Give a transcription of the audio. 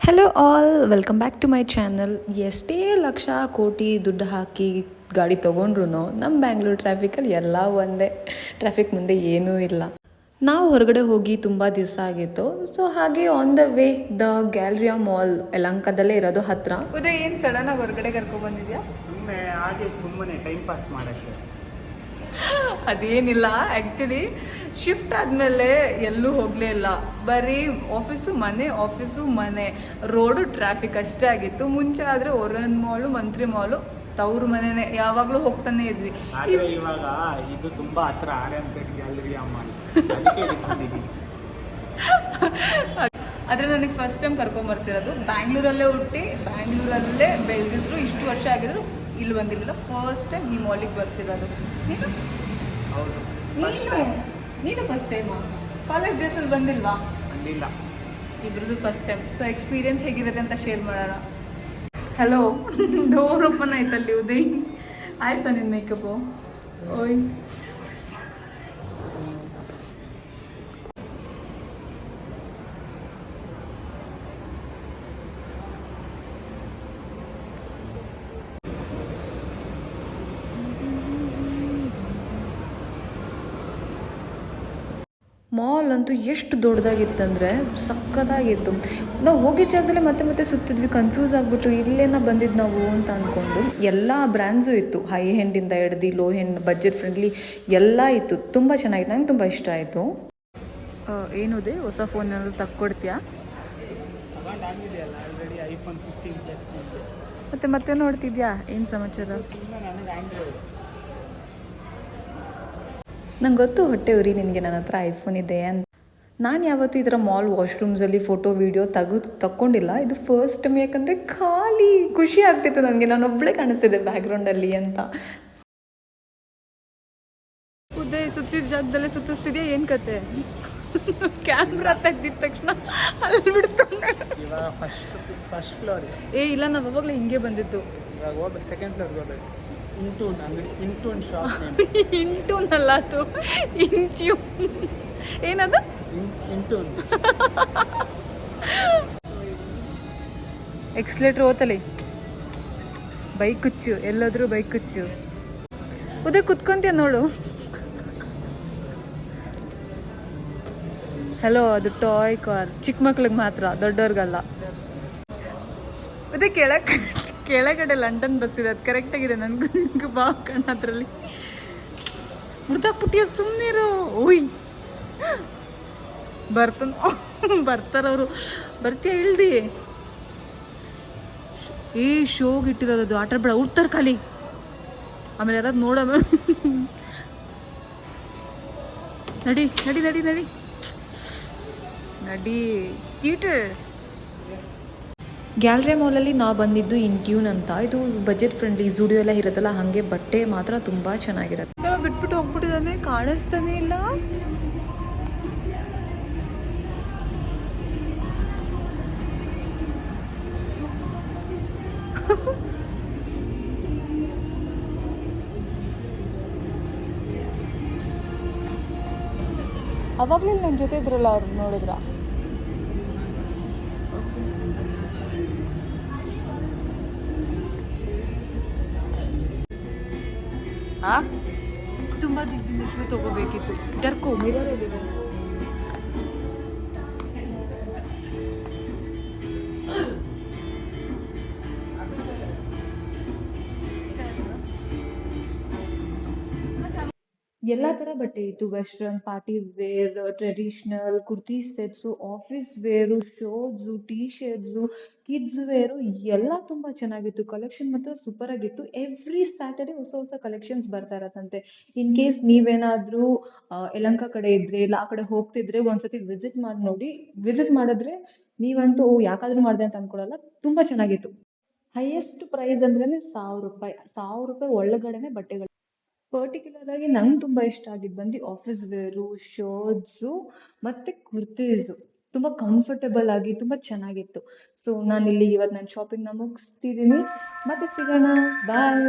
Hello all, welcome back to my channel. ಎಷ್ಟೇ ಲಕ್ಷ ಕೋಟಿ ದುಡ್ಡು ಹಾಕಿ ಗಾಡಿ ತೊಗೊಂಡ್ರು ನಮ್ಮ ಬ್ಯಾಂಗ್ಳೂರು ಟ್ರಾಫಿಕಲ್ಲಿ ಎಲ್ಲ ಒಂದೇ. ಟ್ರಾಫಿಕ್ ಮುಂದೆ ಏನೂ ಇಲ್ಲ. ನಾವು ಹೊರಗಡೆ ಹೋಗಿ ತುಂಬ ದಿವಸ ಆಗಿತ್ತು. ಸೊ ಹಾಗೆ on the way the Galleria mall ಯಲಹಂಕದಲ್ಲೇ ಇರೋದು ಹತ್ತಿರ. ಉದಯ್, ಏನು ಸಡನ್ನಾಗಿ ಹೊರಗಡೆ ಕರ್ಕೊಬಂದಿದ್ಯಾ? ಸುಮ್ಮನೆ ಟೈಮ್ ಪಾಸ್ ಮಾಡೋಕ್ಕೆ. ಅದೇನಿಲ್ಲ, ಆ್ಯಕ್ಚುಲಿ ಶಿಫ್ಟ್ ಆದಮೇಲೆ ಎಲ್ಲೂ ಹೋಗಲೇ ಇಲ್ಲ. ಬರೀ ಆಫೀಸು ಮನೆ ರೋಡು ಟ್ರಾಫಿಕ್ ಅಷ್ಟೇ ಆಗಿತ್ತು. ಮುಂಚೆ ಆದರೆ ಒರನ್ ಮಾಲು, ಮಂತ್ರಿ ಮಾಲು, ತವ್ರ ಮನೆನೇ ಯಾವಾಗಲೂ ಹೋಗ್ತಾನೆ ಇದ್ವಿ. ಇವಾಗ ಇದು ತುಂಬ ಹತ್ರ RMZ ಗ್ಯಾಲರಿಯಾ ಮಾಲ್. ಆದರೆ ನನಗೆ ಫಸ್ಟ್ ಟೈಮ್ ಕರ್ಕೊಂಬರ್ತಿರೋದು. ಬ್ಯಾಂಗ್ಳೂರಲ್ಲೇ ಹುಟ್ಟಿ ಬ್ಯಾಂಗ್ಳೂರಲ್ಲೇ ಬೆಳೆದಿದ್ರು, ಇಷ್ಟು ವರ್ಷ ಆಗಿದ್ರು ಇಲ್ಲಿ ಬಂದಿರಲಿಲ್ಲ. ಫಸ್ಟ್ ಟೈಮ್ ಈ ಮಾಲಿಗೆ ಬರ್ತಿರೋದು. ನೀನು ಫಸ್ಟ್ ಟೈಮಾ? ಕಾಲೇಜ್ ಡೇಸಲ್ಲಿ ಬಂದಿಲ್ವಾ? ಬಂದಿಲ್ಲ. ಇಬ್ರದ್ದು ಫಸ್ಟ್ ಟೈಮ್. ಸೊ ಎಕ್ಸ್ಪೀರಿಯನ್ಸ್ ಹೇಗಿರುತ್ತೆ ಅಂತ ಶೇರ್ ಮಾಡೋಣ. ಹಲೋ, ಡೋರ್ ಓಪನ್ ಆಯ್ತಲ್ಲಿ ಉದಯ್. ಆಯ್ತಾ ನಿನ್ನ ಮೇಕಪ್ಪು? ಓಯ್, ಮಾಲ್ ಅಂತೂ ಎಷ್ಟು ದೊಡ್ಡದಾಗಿತ್ತಂದರೆ ಸಕ್ಕತ್ತಾಗಿತ್ತು. ನಾವು ಹೋಗಿದ್ದ ಜಾಗದಲ್ಲೇ ಮತ್ತೆ ಸುತ್ತಿದ್ವಿ, ಕನ್ಫ್ಯೂಸ್ ಆಗಿಬಿಟ್ಟು ಇಲ್ಲೇನ ಬಂದಿದ್ದು ನಾವು ಅಂತ ಅಂದ್ಕೊಂಡು. ಎಲ್ಲ ಬ್ರ್ಯಾಂಡ್ಸು ಇತ್ತು, ಹೈ ಹೆಂಡಿಂದ ಹಿಡ್ದು ಲೋ ಹೆಂಡ್, ಬಜೆಟ್ ಫ್ರೆಂಡ್ಲಿ ಎಲ್ಲ ಇತ್ತು. ತುಂಬ ಚೆನ್ನಾಗಿತ್ತು, ನಂಗೆ ತುಂಬ ಇಷ್ಟ ಆಯಿತು. ಏನಿದೆ ಹೊಸ ಫೋನ್ ಏನಾದರೂ ತಕ್ಕೊಡ್ತೀಯಾ? ಮತ್ತೆ ನೋಡ್ತಿದ್ಯಾ? ಏನು ಸಮಾಚಾರ? ನಂಗೆ ಗೊತ್ತು ಹೊಟ್ಟೆ ಉರಿ ನಿನಗೆ ನನ್ನ ಹತ್ರ ಐಫೋನ್ ಇದೆ ಅಂತ. ನಾನು ಯಾವತ್ತೂ ಈ ಥರ ಮಾಲ್ ವಾಶ್ರೂಮ್ಸಲ್ಲಿ ಫೋಟೋ ವೀಡಿಯೋ ತಕ್ಕೊಂಡಿಲ್ಲ. ಇದು ಫಸ್ಟ್ ಟೈಮ್. ಯಾಕಂದರೆ ಖಾಲಿ ಖುಷಿ ಆಗ್ತಿತ್ತು ನನಗೆ, ನಾನೊಬ್ಬಳೇ ಕಾಣಿಸ್ತಿದ್ದೆ ಬ್ಯಾಕ್ಗ್ರೌಂಡಲ್ಲಿ ಅಂತ. ಉದಯ್, ಸುತ್ತಿದ ಜಾಗದಲ್ಲೇ ಸುತ್ತಿಸ್ತಿದ್ಯಾ? ಏನು ಕತೆ? ಕ್ಯಾಮ್ರಾ ತೆಗ್ದಿದ ತಕ್ಷಣ ಅಲ್ಲಿ ಬಿಡ್ತು. First floor. ಇಲ್ಲ, ನಾವು ಅವಾಗಲೇ ಹಿಂಗೆ ಬಂದಿತ್ತು. ಸೆಕೆಂಡ್ ಫ್ಲೋರ್ಗೆ ಹೋಗ್ಬೇಕು. ಇಂಟೂನ್ ಶಾಪ್. ಇಂಟೂನಲ್ಲ, ಅದು ಇಂಟ್ಯೂ. ಏನದು? ಇಂಟೂನ್. ಎಕ್ಸ್ಲೇಟ್ರ್ ಓತಲಿ. ಬೈಕ್ ಕುಚ್ಚು, ಎಲ್ಲಾದರೂ ಬೈಕ್ ಕುಚ್ಚು. ಉದಯ್, ಕುತ್ಕೊಂತೀಯ ನೋಡು. ಹಲೋ, ಅದು ಟಾಯ್ ಕಾರ್, ಚಿಕ್ಕ ಮಕ್ಳಿಗೆ ಮಾತ್ರ, ದೊಡ್ಡವ್ರಿಗಲ್ಲ. ಉದಯ್, ಕೆಳಗಡೆ ಲಂಡನ್ ಬಸ್ ಇದೆ, ಅದು ಕರೆಕ್ಟಾಗಿದೆ. ನನಗೂ ಬಾ ಕಣ್ಣ ಅದರಲ್ಲಿ. ಮುಡ್ದಾಕ್ಬಿಟ್ಟಿಯ, ಸುಮ್ಮನಿರು. ಓಯ್, ಬರ್ತಾರವರು. ಬರ್ತೀಯ? ಇಳ್ದಿ ಏ ಶೋಗೆ ಇಟ್ಟಿರೋದು, ಅದು ಆಟ ಬೇಡ, ಉಡ್ತಾರೆ ಖಾಲಿ. ಆಮೇಲೆ ಯಾರಾದ್ರು ನೋಡ. ನಡಿ ನಡಿ ನಡಿ ನಡಿ ನಡಿ ಚೀಟು. ಗ್ಯಾಲರಿ ಮಾಲಲ್ಲಿ ನಾವು ಬಂದಿದ್ದು ಇಂಟ್ಯೂನ್ ಅಂತ. ಇದು ಬಜೆಟ್ ಫ್ರೆಂಡ್ಲಿ, ಜುಡಿಯೋ ಎಲ್ಲ ಇರೋದಲ್ಲ, ಹಾಗೆ ಬಟ್ಟೆ ಮಾತ್ರ ತುಂಬ ಚೆನ್ನಾಗಿರುತ್ತೆ. ಬಿಟ್ಬಿಟ್ಟು ಹೋಗ್ಬಿಟ್ಟಿದ್ದಾನೆ, ಕಾಣಿಸ್ತಾನೆ ಇಲ್ಲ. ಅವಾಗಲೇ ನನ್ನ ಜೊತೆ ಇದ್ರಲ್ಲ, ಅವ್ರು ನೋಡಿದ್ರ? ತುಂಬ ದಿವಸದಿಂದ ಶೂ ತಗೋಬೇಕಿತ್ತು. ಜರ್ಕೋ ಮಿರರಲ್ಲಿ. ಎಲ್ಲ ಥರ ಬಟ್ಟೆ ಇತ್ತು. Western, party wear, traditional, kurti sets, office wear, shorts, T shirts, kids wear ಎಲ್ಲ ತುಂಬ ಚೆನ್ನಾಗಿತ್ತು. ಕಲೆಕ್ಷನ್ ಮಾತ್ರ ಸೂಪರ್ ಆಗಿತ್ತು. ಎವ್ರಿ ಸ್ಯಾಟರ್ಡೆ ಹೊಸ ಕಲೆಕ್ಷನ್ಸ್ ಬರ್ತಾ ಇರತ್ತಂತೆ. ಇನ್ ಕೇಸ್ ನೀವೇನಾದರೂ ಯಲಹಂಕ ಕಡೆ ಇದ್ರೆ, ಇಲ್ಲ ಆ ಕಡೆ ಹೋಗ್ತಿದ್ರೆ, ಒಂದ್ಸತಿ ವಿಸಿಟ್ ಮಾಡಿ ನೋಡಿ. ವಿಸಿಟ್ ಮಾಡಿದ್ರೆ ನೀವಂತೂ ಯಾಕಾದರೂ ಮಾಡಿದೆ ಅಂತ ಅನ್ಕೊಳ್ಳಲ್ಲ. ತುಂಬ ಚೆನ್ನಾಗಿತ್ತು. ಹೈಯೆಸ್ಟ್ ಪ್ರೈಸ್ ಅಂದ್ರೆ ₹1,000. ₹1,000 ಒಳಗಡೆನೆ ಬಟ್ಟೆಗಳು. ಪರ್ಟಿಕ್ಯುಲರ್ ಆಗಿ ನಂಗೆ ತುಂಬ ಇಷ್ಟ ಆಗಿದ್ದು ಬಂದು ಆಫೀಸ್ ವೇರು, ಶರ್ಟ್ಸು ಮತ್ತು ಕುರ್ತೀಸು. ತುಂಬ ಕಂಫರ್ಟಬಲ್ ಆಗಿ ತುಂಬ ಚೆನ್ನಾಗಿತ್ತು. ಸೊ ನಾನಿಲ್ಲಿ ಇವತ್ತು ನನ್ನ ಶಾಪಿಂಗ್ನ ಮುಗಿಸ್ತಿದ್ದೀನಿ. ಮತ್ತೆ ಸಿಗೋಣ, ಬಾಯ್.